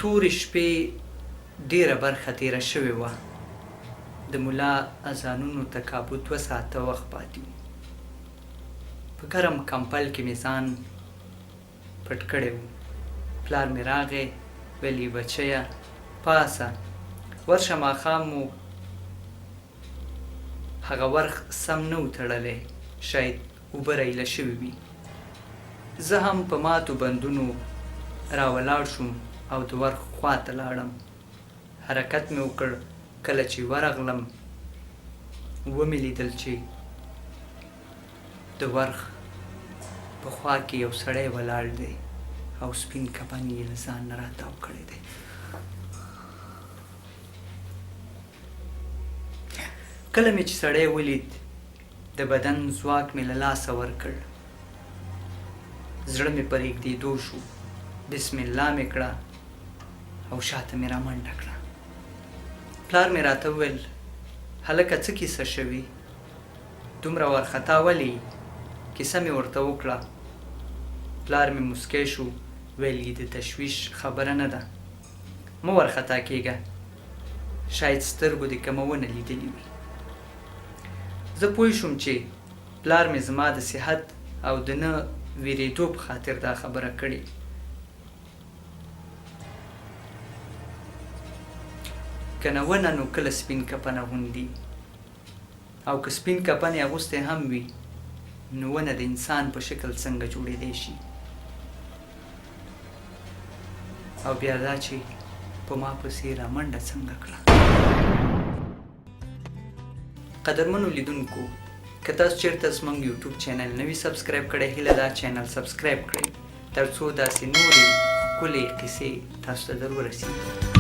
تورې شپې ډېره برخه تېره شوې وه. د ملا اذانونو تکابو 2 ساعته وخت پاتې و. په ګرم کمپل کې مې ځان پټ کړی و. پلار مې راغی، ویلي بچیه پاسه ورشه، ماښام مو هغه ورخ سم نه و تړلی، شاید اوبه رایله شوي وي. زه هم په ماتو بندونو راولاړ شوم او د ورخ خوا ته لاړم. حرکت مې وکړ. کله چې ورغلم ومې لیدل چې د ورخ په خوا کې یو سړی ولاړ دی او سپین کفن یې له ځان نه راتاو کړی دی. کله مې چې سړی ولید د بدن ځواک مې له لاسه ورکړ. زړه مې په رېږدېدو شو. بسم الله مې کړه او شاته مې رامنډه کړه. پلار مې راته وویل هلکه څه کیسه شوې؟ دومره وارخطا ولې؟ کیسه مې ورته وکړه. پلار مې مسکی شو، ویل یې د تشویش خبره نه ده، مه وارخطا کېږه، شاید سترګو دې کومه ونه لیدلې وي. زه پوه شوم چې پلار مې زما د صحت او د نه ویرېدو په خاطر دا خبره کړې. که نه ونه نو کله سپین کفن اغوندي، او که سپین کفن یې اغوستی هم وي نو ونه د انسان په شکل څنګه جوړېدی شي؟ او بیا دا چې په ما پسې رامنډه څنګه کړه. قدرمنو لیدونکو، که تاسو چېرته زموږ یوټیوب چینل نه وي سبسکرایب کړی، هیله دا چینل سبسکرایب کړئ تر څو داسې نورې ښکلې قصې تاسو ته در ورسېږي.